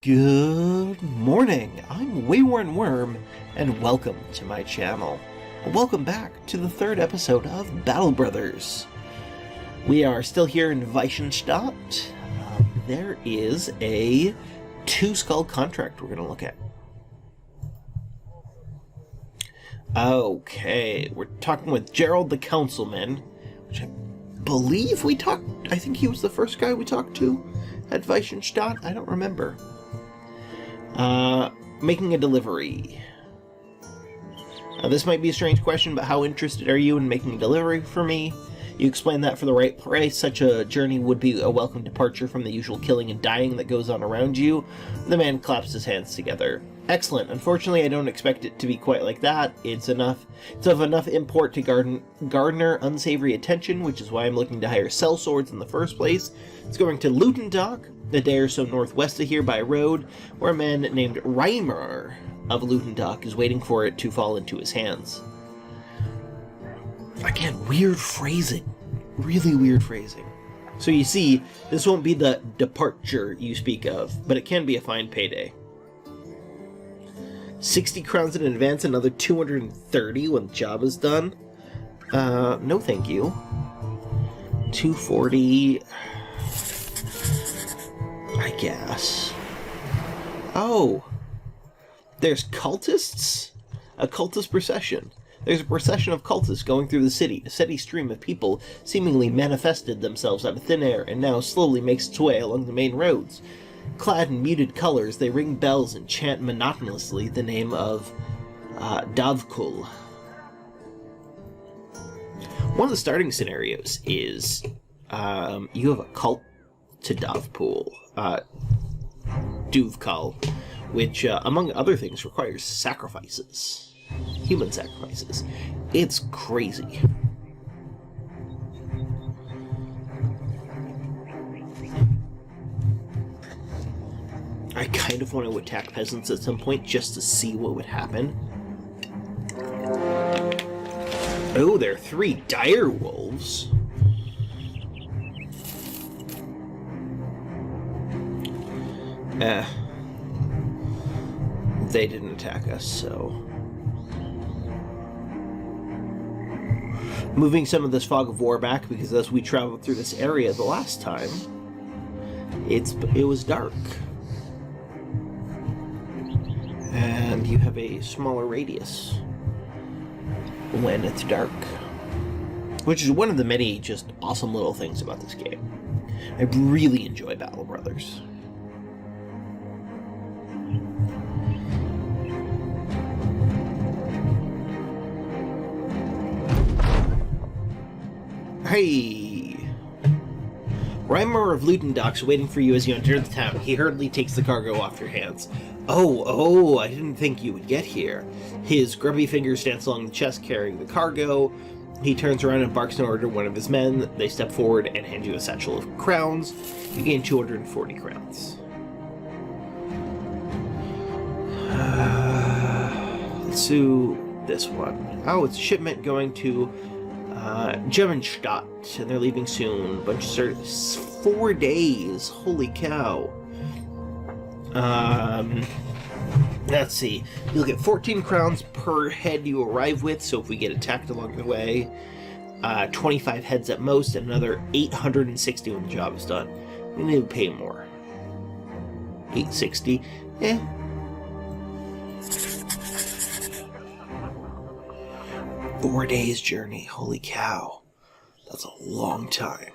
Good morning, I'm WaywornWyrm, and welcome to my channel. Welcome back to the third episode of Battle Brothers. We are still here in Weissenstadt. There is a two-skull contract we're going to look at. Okay, we're talking with Gerald the Councilman, which I believe I think he was the first guy we talked to at Weissenstadt. I don't remember. Making a delivery. This might be a strange question, but how interested are you in making a delivery for me? You explain that for the right price, such a journey would be a welcome departure from the usual killing and dying that goes on around you. The man claps his hands together. Excellent. Unfortunately, I don't expect it to be quite like that. It's of enough import to garner unsavory attention, which is why I'm looking to hire sellswords in the first place. It's going to Lutendock, a day or so northwest of here by road, where a man named Reimer of Lutendock is waiting for it to fall into his hands. Again, weird phrasing. Really weird phrasing. So you see, this won't be the departure you speak of, but it can be a fine payday. 60 crowns in advance, another 230 when the job is done. No thank you. 240... I guess. Oh! There's cultists? A cultist procession. There's a procession of cultists going through the city. A steady stream of people seemingly manifested themselves out of thin air and now slowly makes its way along the main roads. Clad in muted colors, they ring bells and chant monotonously the name of Davkul. One of the starting scenarios is you have a cult to Davkul, Duvkal, which, among other things, requires sacrifices. Human sacrifices. It's crazy. I kind of want to attack peasants at some point just to see what would happen. Oh, there are 3 dire wolves. They didn't attack us, so... Moving some of this fog of war back, because as we traveled through this area the last time, it was dark. And you have a smaller radius when it's dark. Which is one of the many just awesome little things about this game. I really enjoy Battle Brothers. Hey! Reimer of Lutendock's waiting for you as you enter the town. He hurriedly takes the cargo off your hands. Oh, I didn't think you would get here. His grubby fingers dance along the chest carrying the cargo. He turns around and barks an order to one of his men. They step forward and hand you a satchel of crowns. You gain 240 crowns. Let's do this one. Oh, it's a shipment going to Germanstadt, and they're leaving soon. Bunch of service. 4 days. Holy cow. Let's see. You'll get 14 crowns per head you arrive with, so if we get attacked along the way, 25 heads at most, and another 860 when the job is done. We need to pay more. 860. 4 days journey. Holy cow. That's a long time.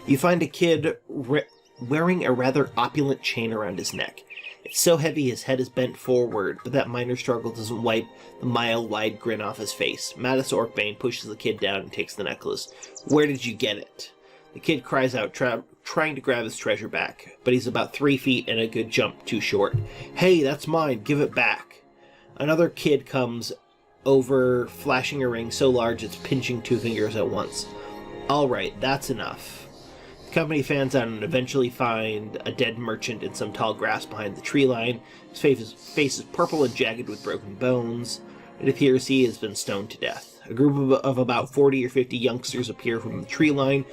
You find a kid wearing a rather opulent chain around his neck. It's so heavy his head is bent forward, but that minor struggle doesn't wipe the mile-wide grin off his face. Mattis Orkbane pushes the kid down and takes the necklace. Where did you get it? The kid cries out, trying to grab his treasure back, but he's about 3 feet and a good jump too short. Hey, that's mine, give it back. Another kid comes over, flashing a ring so large it's pinching 2 fingers at once. Alright, that's enough. The company fans out and eventually find a dead merchant in some tall grass behind the tree line. His face is purple and jagged with broken bones. It appears he has been stoned to death. A group of about 40 or 50 youngsters appear from the tree line,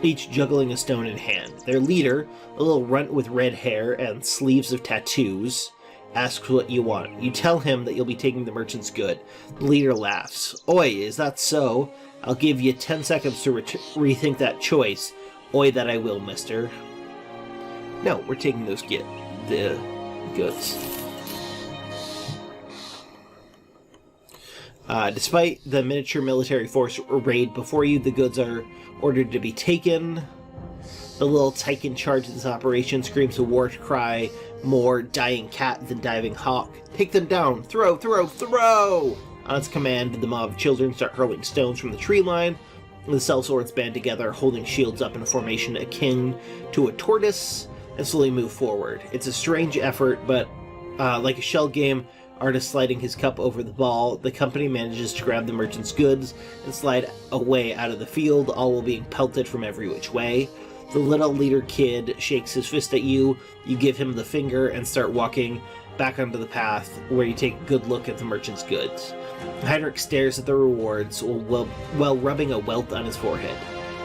each juggling a stone in hand. Their leader, a little runt with red hair and sleeves of tattoos, asks what you want. You tell him that you'll be taking the merchant's good. The leader laughs. Oi, is that so? I'll give you 10 seconds to rethink that choice. Oi, that I will, mister. No, we're taking the goods. Despite the miniature military force raid before you, the goods are ordered to be taken. The little tyke in charge of this operation screams a war cry, more dying cat than diving hawk. Take them down! Throw, throw, throw! On its command, the mob of children start hurling stones from the tree line. The sellswords band together, holding shields up in a formation akin to a tortoise, and slowly move forward. It's a strange effort, but like a shell game, artist sliding his cup over the ball, the company manages to grab the merchant's goods and slide away out of the field, all while being pelted from every which way. The little leader kid shakes his fist at you, you give him the finger and start walking back onto the path, where you take a good look at the merchant's goods. Heinrich stares at the rewards while rubbing a welt on his forehead.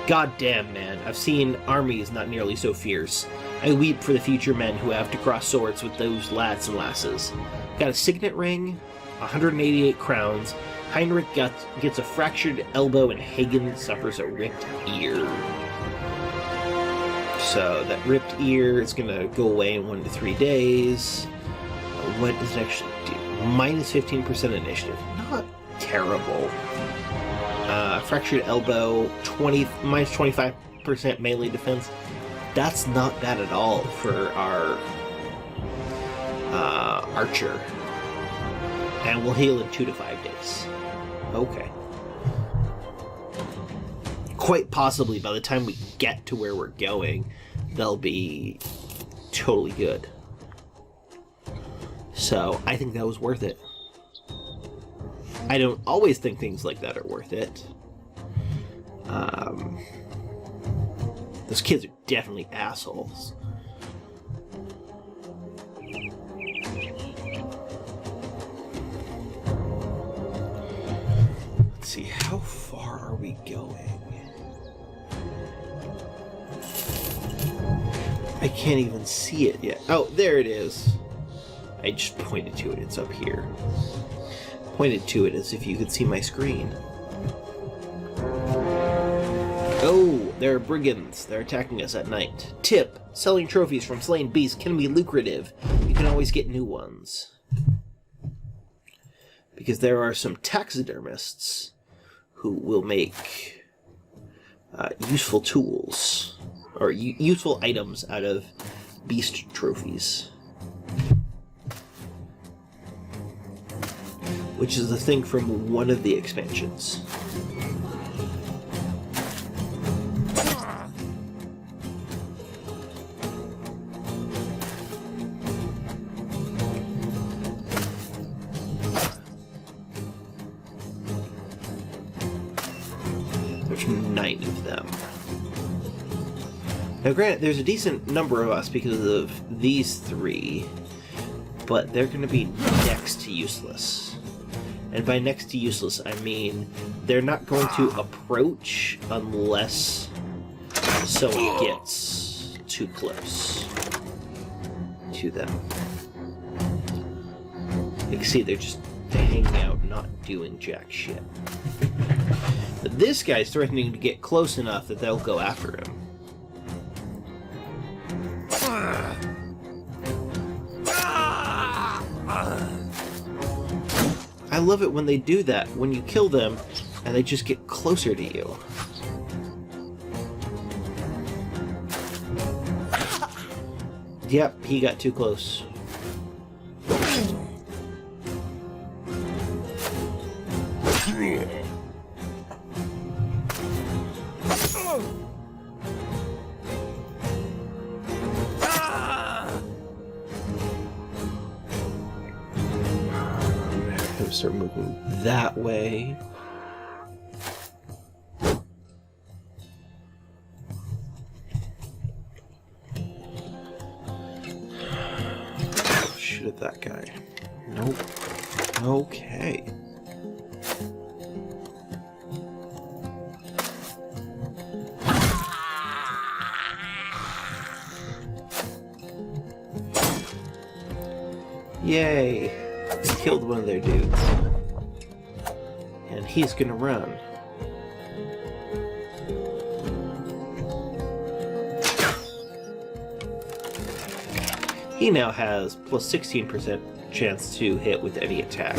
God damn, man, I've seen armies not nearly so fierce. I weep for the future men who have to cross swords with those lads and lasses. Got a signet ring, 188 crowns, Heinrich gets a fractured elbow, and Hagen suffers a ripped ear. So that ripped ear is going to go away in 1 to 3 days. What does it actually do? Minus 15% initiative. Not terrible. Fractured elbow, minus 25% melee defense. That's not bad at all for our archer. And we'll heal in 2 to 5 days. Okay. Quite possibly by the time we get to where we're going, they'll be totally good. So, I think that was worth it. I don't always think things like that are worth it. Those kids are definitely assholes. Let's see, how far are we going? I can't even see it yet. Oh, there it is. I just pointed to it. It's up here. Pointed to it as if you could see my screen. Oh, there are brigands. They're attacking us at night. Tip: selling trophies from slain beasts can be lucrative. You can always get new ones. Because there are some taxidermists who will make useful tools, or useful items out of beast trophies. Which is the thing from one of the expansions. There's 9 of them. Now granted, there's a decent number of us because of these 3, but they're going to be next to useless. And by next to useless, I mean they're not going to approach unless someone gets too close to them. You can see they're just hanging out, not doing jack shit. But this guy's threatening to get close enough that they'll go after him. I love it when they do that, when you kill them and they just get closer to you. Yep, he got too close. Start moving that way. Shoot at that guy. Nope. Okay. Yay! We killed one of their dudes. And he's gonna run. He now has plus 16% chance to hit with any attack.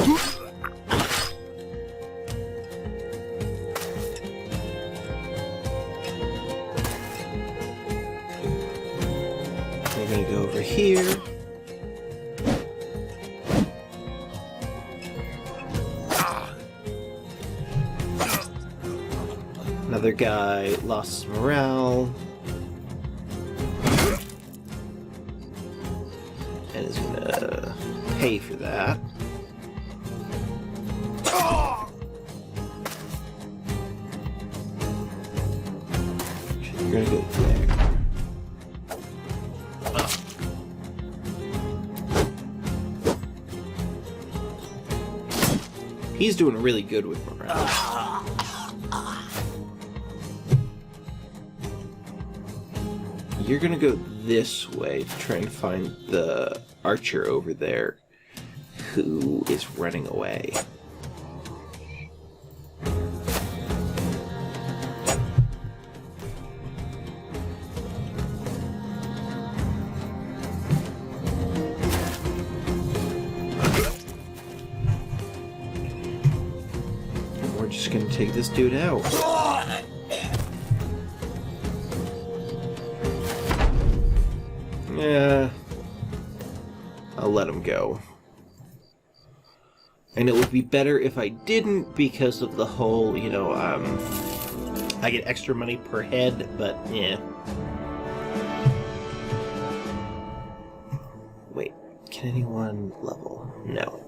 We're gonna go over here. Another guy lost his morale. And is gonna pay for that. You're gonna go there. He's doing really good with morale. You're gonna go this way to try and find the archer over there who is running away. And we're just gonna take this dude out. Yeah, I'll let him go. And it would be better if I didn't because of the whole, you know, I get extra money per head, but yeah. Wait, can anyone level? No.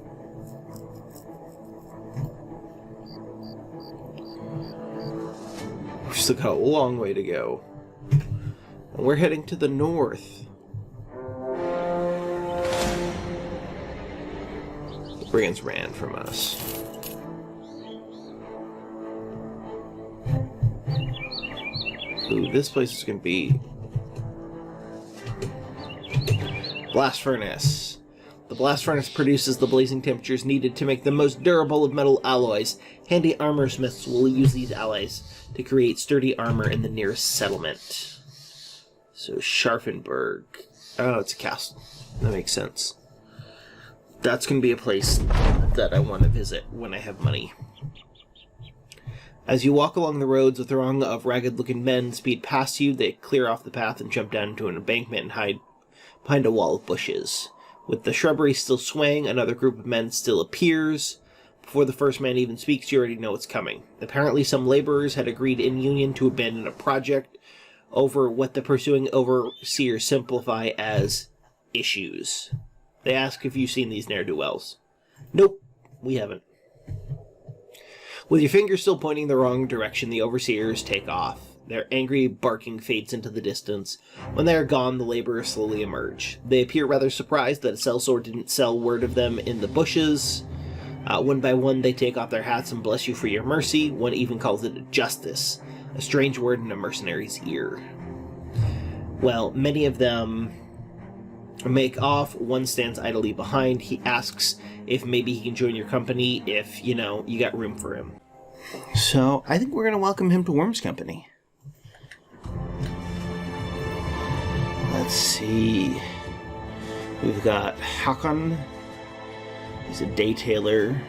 We've still got a long way to go. And we're heading to the north. Brigands ran from us. Ooh, this place is going to be... Blast Furnace. The Blast Furnace produces the blazing temperatures needed to make the most durable of metal alloys. Handy armorsmiths will use these alloys to create sturdy armor in the nearest settlement. So, Scharfenberg. Oh, it's a castle. That makes sense. That's going to be a place that I want to visit when I have money. As you walk along the roads, a throng of ragged-looking men speed past you. They clear off the path and jump down into an embankment and hide behind a wall of bushes. With the shrubbery still swaying, another group of men still appears. Before the first man even speaks, you already know what's coming. Apparently, some laborers had agreed in union to abandon a project over what the pursuing overseers simplify as issues. They ask if you've seen these ne'er-do-wells. Nope, we haven't. With your finger still pointing the wrong direction, the overseers take off. Their angry barking fades into the distance. When they are gone, the laborers slowly emerge. They appear rather surprised that a sellsword didn't sell word of them in the bushes. One by one, they take off their hats and bless you for your mercy. One even calls it a justice, a strange word in a mercenary's ear. Well, many of them make off. One stands idly behind. He asks if maybe he can join your company if, you know, you got room for him. So, I think we're going to welcome him to Wyrm's company. Let's see. We've got Hakon. He's a day tailor.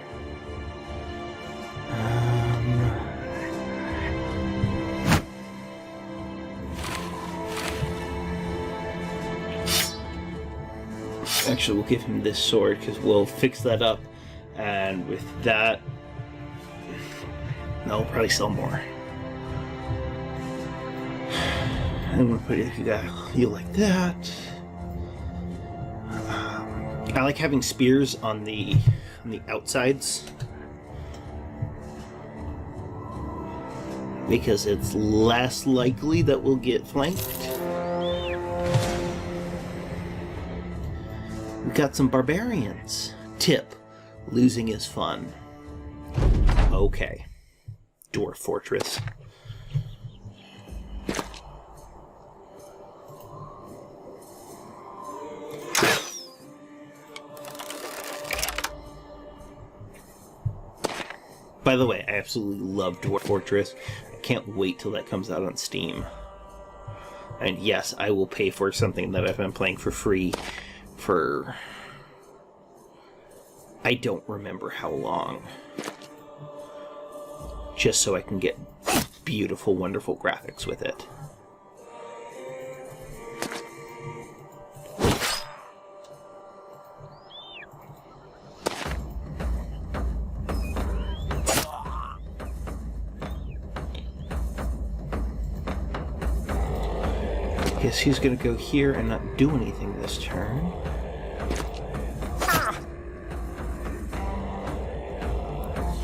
Actually, we'll give him this sword because we'll fix that up, and with that, no, we'll probably sell more. I'm gonna put you like that. I like having spears on the outsides because it's less likely that we'll get flanked. We've got some barbarians. Tip: losing is fun. Okay. Dwarf Fortress. By the way, I absolutely love Dwarf Fortress. I can't wait till that comes out on Steam. And yes, I will pay for something that I've been playing for free for... I don't remember how long. Just so I can get beautiful, wonderful graphics with it. Guess he's gonna go here and not do anything this turn.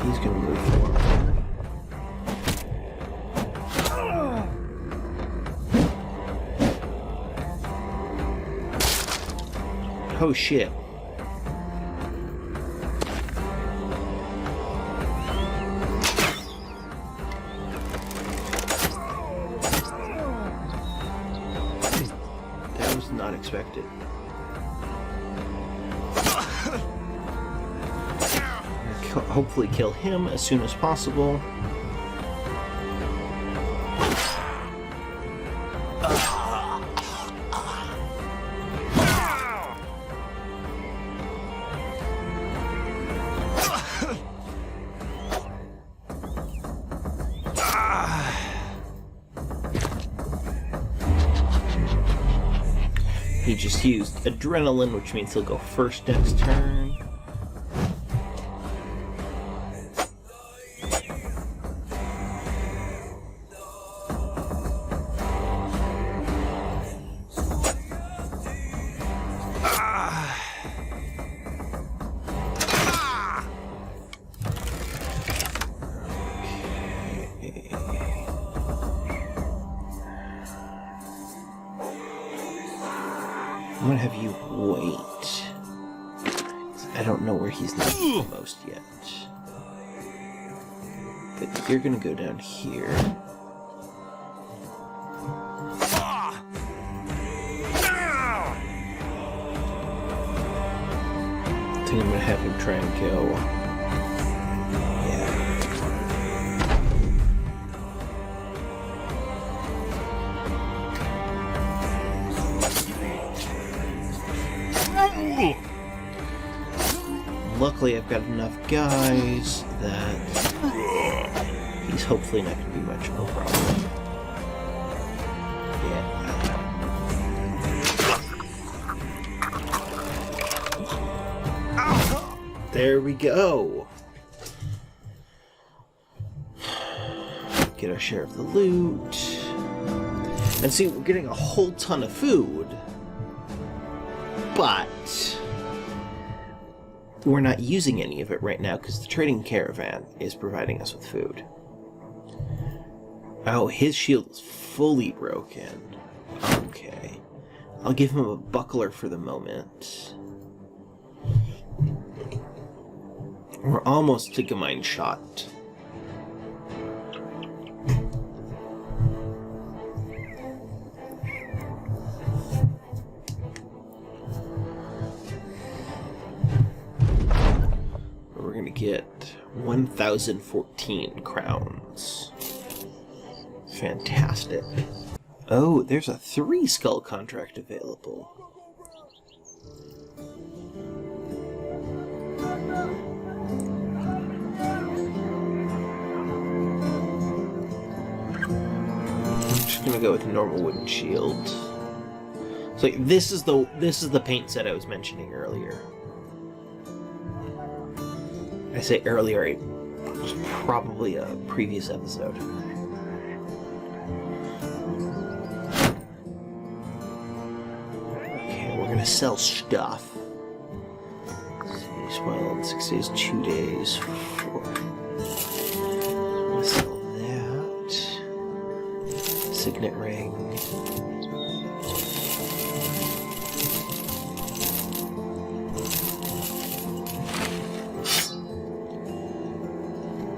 He's gonna move forward. Oh shit. That was not expected. Hopefully kill him as soon as possible. He just used adrenaline, which means he'll go first next turn. I'm gonna have you wait. I don't know where he's not the most yet. But you're gonna go down here. I think I'm gonna have him try and go. Luckily, I've got enough guys that he's hopefully not going to be much of a problem. Yeah. There we go. Get our share of the loot. And see, we're getting a whole ton of food. But we're not using any of it right now because the trading caravan is providing us with food. Oh, his shield is fully broken. Okay. I'll give him a buckler for the moment. We're almost to Gamine shot. Get 1,014 crowns. Fantastic. Oh, there's a 3 skull contract available. I'm just gonna go with a normal wooden shield. So this is the paint set I was mentioning earlier. I say earlier, it was probably a previous episode. Okay, we're gonna sell stuff. Smile in 6 days, 2 days, 4. I'm gonna sell that. Signet ring.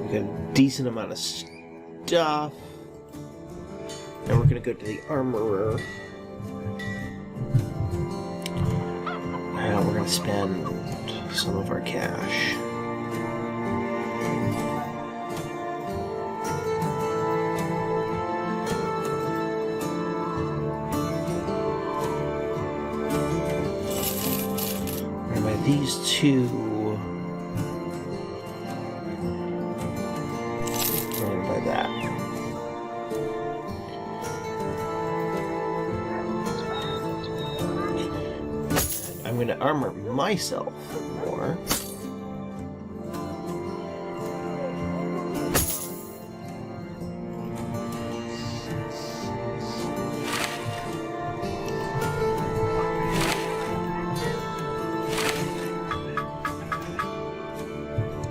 A decent amount of stuff. Now we're gonna go to the armorer. Now we're gonna spend some of our cash. these two... by that. I'm going to armor myself more.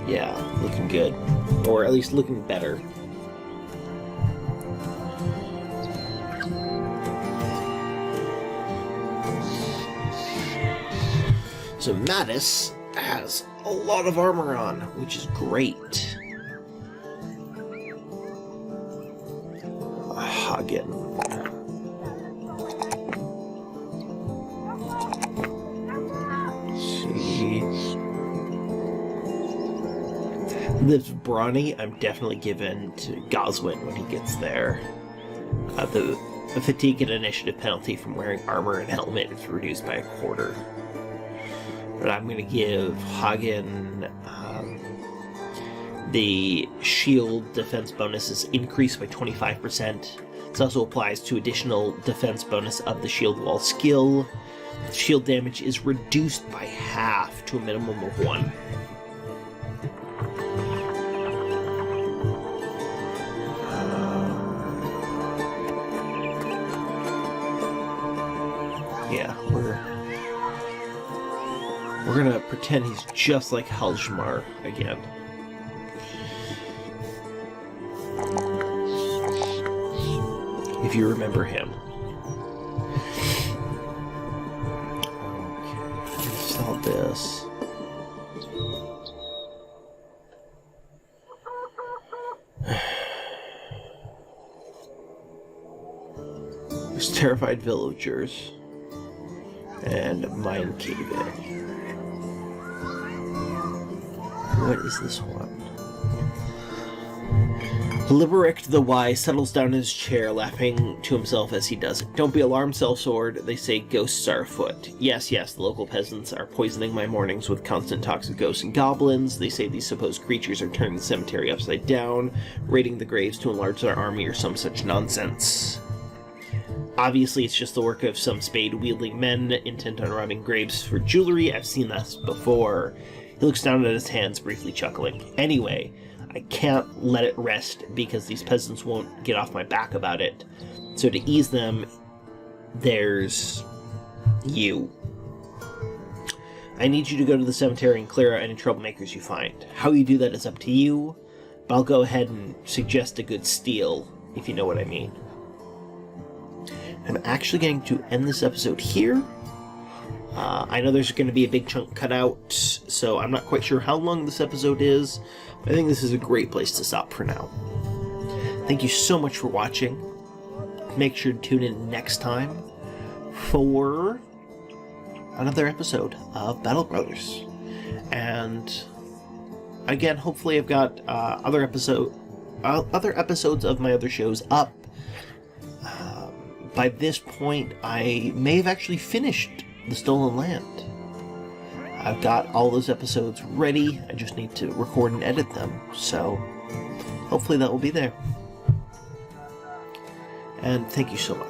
Yeah, looking good. Or at least looking better. So Mattis has a lot of armor on, which is great. Hagen. See. This Brawny, I'm definitely giving to Goswin when he gets there. The fatigue and initiative penalty from wearing armor and helmet is reduced by a quarter. But I'm going to give Hagen the shield defense bonus is increased by 25%. This also applies to additional defense bonus of the shield wall skill. Shield damage is reduced by half to a minimum of 1. Yeah, we're gonna pretend he's just like Halshmar again. If you remember him. Okay, install this. There's terrified villagers. And mine cave in. What is this one? Liberict the Wise settles down in his chair, laughing to himself as he does it. Don't be alarmed, Sellsword. They say ghosts are afoot. Yes, yes, the local peasants are poisoning my mornings with constant talks of ghosts and goblins. They say these supposed creatures are turning the cemetery upside down, raiding the graves to enlarge their army or some such nonsense. Obviously, it's just the work of some spade-wielding men intent on robbing graves for jewelry. I've seen this before. He looks down at his hands, briefly chuckling. Anyway, I can't let it rest because these peasants won't get off my back about it. So to ease them, there's you. I need you to go to the cemetery and clear out any troublemakers you find. How you do that is up to you, but I'll go ahead and suggest a good steal, if you know what I mean. I'm actually going to end this episode here. I know there's going to be a big chunk cut out, so I'm not quite sure how long this episode is, but I think this is a great place to stop for now. Thank you so much for watching. Make sure to tune in next time for another episode of Battle Brothers. And again, hopefully I've got other episodes of my other shows up. By this point, I may have actually finished The Stolen Land. I've got all those episodes ready. I just need to record and edit them. So hopefully that will be there. And thank you so much.